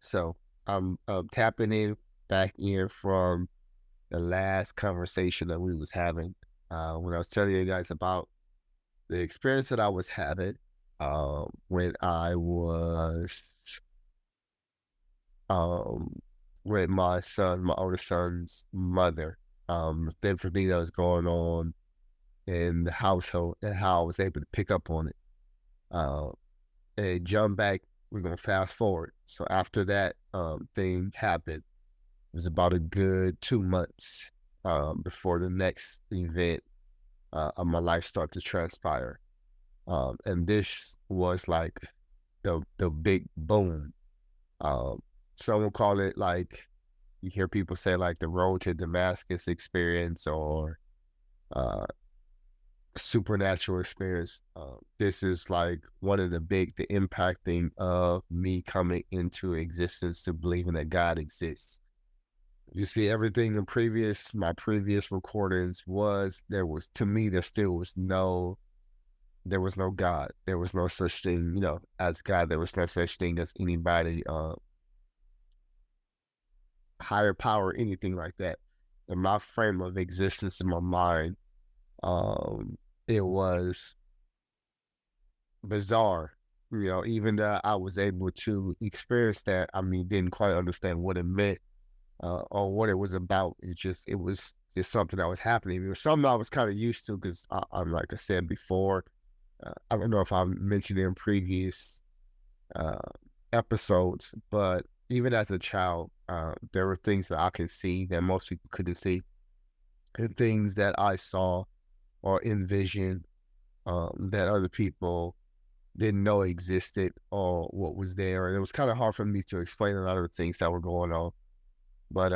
So I'm tapping in back in from the last conversation that we was having when I was telling you guys about the experience that I was having when I was um, with my older son's mother. Different thing that was going on in the household and how I was able to pick up on it. Uh, and jump back, we're gonna fast forward. So after that thing happened, it was about a good 2 months before the next event of my life started to transpire. And this was like the big boom. Um, some will call it like you hear people say like the road to Damascus experience or uh, supernatural experience. This is like one of the impacting of me coming into existence to believing that God exists. You see, everything in my previous recordings was there was to me there was no God. There was no such thing, as God. There was no such thing as anybody higher power, anything like that. In my frame of existence in my mind, um, it was bizarre. Even though I was able to experience that, I mean, didn't quite understand what it meant or what it was about. It was just something that was happening. It was something I was kind of used to because I'm like I said before. I don't know if I mentioned it in previous uh, episodes, but even as a child, there were things that I could see that most people couldn't see, and things that I saw or envisioned that other people didn't know existed or what was there. And it was kind of hard for me to explain a lot of the things that were going on. But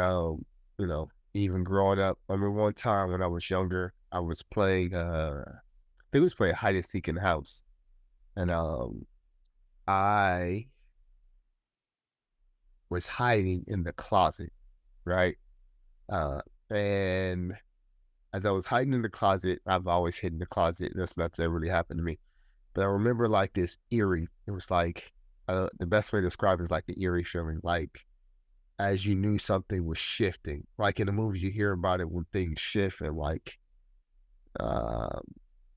even growing up, I remember one time when I was younger, I was playing I think it was playing hide and seek in the house. And I was hiding in the closet, right? Uh and as I was hiding in the closet, I've always hidden in the closet. That's nothing that really happened to me. But I remember like this eerie, it was like the best way to describe it is like the eerie feeling, like as you knew something was shifting. Like in the movies, you hear about it when things shift and like uh,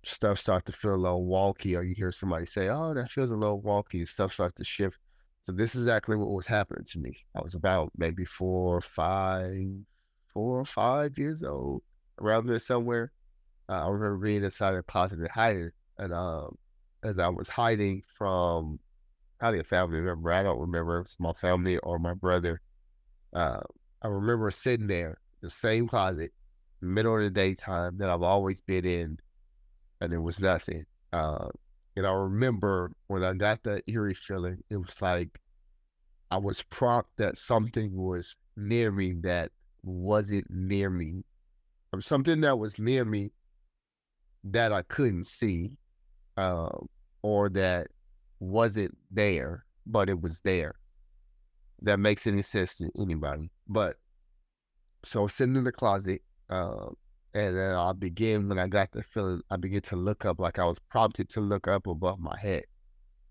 stuff starts to feel a little wonky, or you hear somebody say, "Oh, that feels a little wonky," and stuff starts to shift. So this is exactly what was happening to me. I was about maybe 4 or 5 years old, around there somewhere. I remember being inside a closet and hiding, and as I was hiding from probably a family member, I don't remember if it's my family or my brother. Uh, I remember sitting there, the same closet, middle of the daytime that I've always been in, and it was nothing. Uh, and I remember when I got that eerie feeling, it was like I was prompted that something was near me that wasn't near me, or something that was near me that I couldn't see, um, or that wasn't there, but it was there. That makes any sense to anybody. But so sitting in the closet, and then when I got the feeling, I began to look up like I was prompted to look up above my head.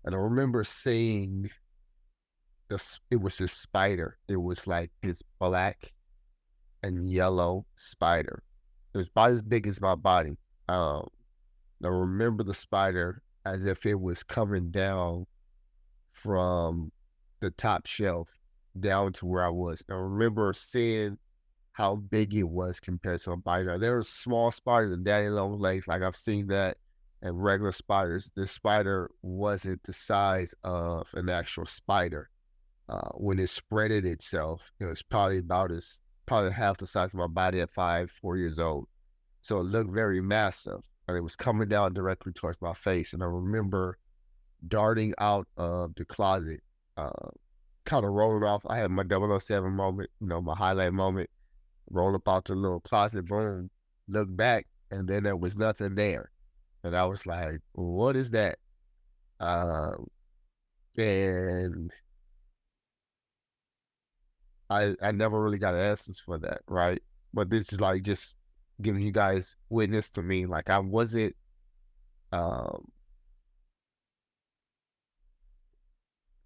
And I remember seeing it was this spider. It was like this black and yellow spider. It was about as big as my body. Um, I remember the spider as if it was coming down from the top shelf down to where I was. I remember seeing how big it was compared to a biter. There were small spiders and daddy long legs, like I've seen that, and regular spiders. This spider wasn't the size of an actual spider. When it spreaded itself, it was probably half the size of my body at 4 years old. So it looked very massive, and it was coming down directly towards my face. And I remember darting out of the closet, uh, kind of rolling off. I had my 007 moment, my highlight moment, roll up out the little closet, boom, look back, and then there was nothing there. And I was like, what is that? Um, and I never really got answers for that, right? But this is like just giving you guys witness to me. Like I wasn't, um,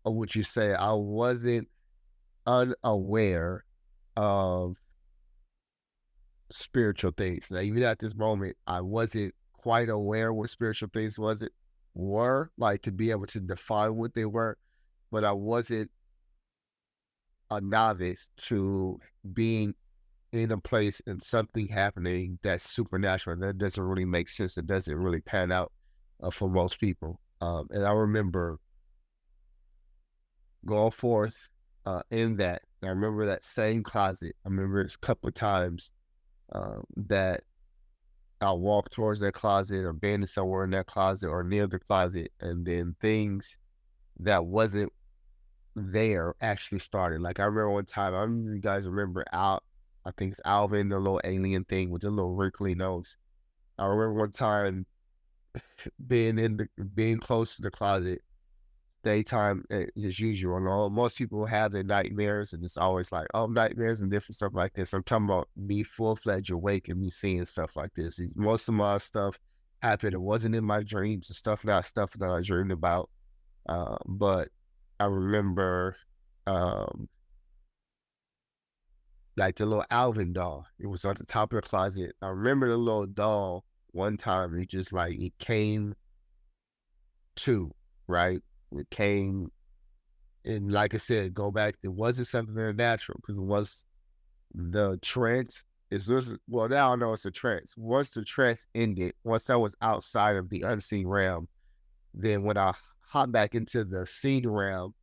or would you say I wasn't? unaware of spiritual things. Now, even at this moment, I wasn't quite aware what spiritual things were, like to be able to define what they were, but I wasn't a novice to being in a place and something happening that's supernatural. That doesn't really make sense. It doesn't really pan out for most people. And I remember going forth in that. I remember that same closet. I remember it's a couple of times that I'll walk towards that closet or been somewhere in that closet or near the closet, and then things that wasn't there actually started. Like I remember one time, I don't know if you guys remember I think it's Alvin, the little alien thing with the little wrinkly nose. I remember one time being close to the closet, daytime as usual. And most people have their nightmares, and it's always like, oh, nightmares and different stuff like this. I'm talking about me full-fledged awake and me seeing stuff like this. Most of my stuff happened. It wasn't in my dreams and stuff, not stuff that I dreamed about. But I remember like the little Alvin doll. It was at the top of the closet. I remember the little doll one time. It just like, it came to, right? It came, and like I said, go back, it wasn't something natural because it was the trance. Well, now I know it's a trance. Once the trance ended, once I was outside of the unseen realm, then when I hopped back into the seen realm,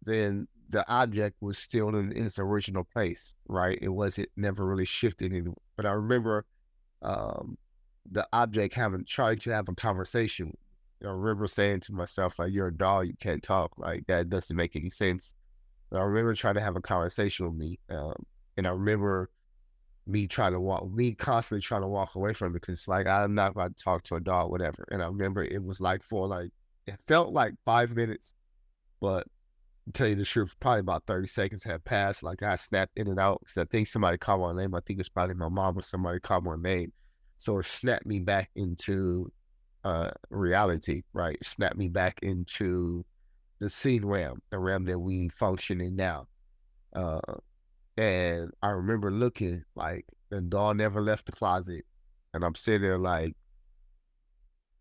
then the object was still in its original place, right? It wasn't never really shifted anymore. But I remember the object trying to have a conversation. I remember saying to myself, like, you're a doll, you can't talk. Like, that doesn't make any sense. But I remember trying to have a conversation with me. And I remember me constantly trying to walk away from it because, like, I'm not about to talk to a doll, whatever. And I remember it was like it felt like 5 minutes, but to tell you the truth, probably about 30 seconds had passed. Like, I snapped in and out because I think somebody called my name. I think it's probably my mom or somebody called my name. So it snapped me back into reality, right? It snapped me back into the seen realm, the realm that we function in now. And I remember looking, like, the doll never left the closet. And I'm sitting there like,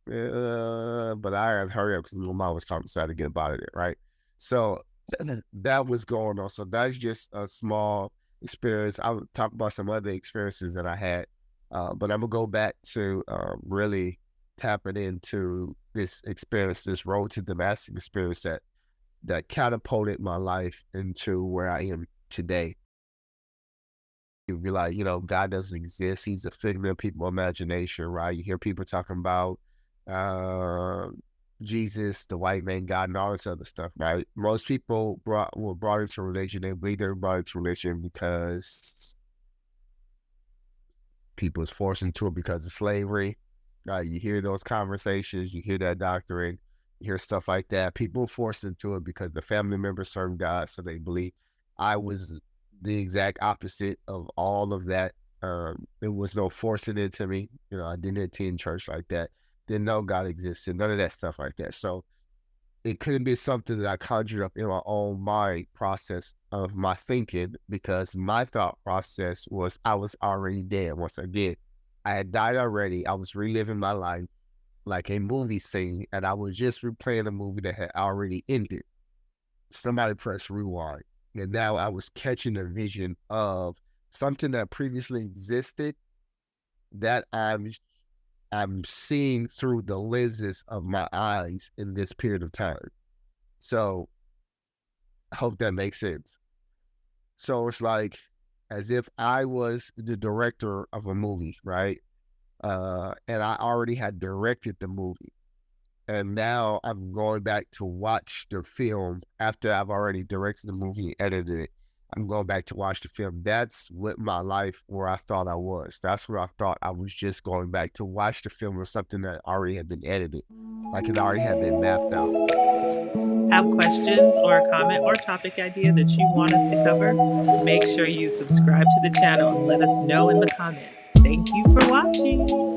but I had to hurry up because my mom was calling, so I had to get up out of there, right? So that was going on. So that's just a small experience. I would talk about some other experiences that I had, but I'm gonna go back to really tapping into this experience, this road to Damascus experience that catapulted my life into where I am today. You'd be like, God doesn't exist. He's a figment of people's imagination, right? You hear people talking about Jesus, the white man, God, and all this other stuff, right? Most people were brought into religion. They believe they were brought into religion because people was forced into it because of slavery. You hear those conversations, you hear that doctrine, you hear stuff like that. People forced into it because the family members served God, so they believe. I was the exact opposite of all of that. There was no forcing it to me. I didn't attend church like that. Didn't know God existed, none of that stuff like that. So it couldn't be something that I conjured up in my own mind process of my thinking, because my thought process was I was already dead. Once again, I had died already. I was reliving my life like a movie scene, and I was just replaying a movie that had already ended. Somebody pressed rewind, and now I was catching a vision of something that previously existed that I'm seeing through the lenses of my eyes in this period of time. So I hope that makes sense. So it's like as if I was the director of a movie, right? And I already had directed the movie. And now I'm going back to watch the film after I've already directed the movie and edited it. I'm going back to watch the film. That's what my life, where I thought I was. That's where I thought I was just going back to watch the film or something that already had been edited. Like it already had been mapped out. Have questions or a comment or topic idea that you want us to cover? Make sure you subscribe to the channel and let us know in the comments. Thank you for watching.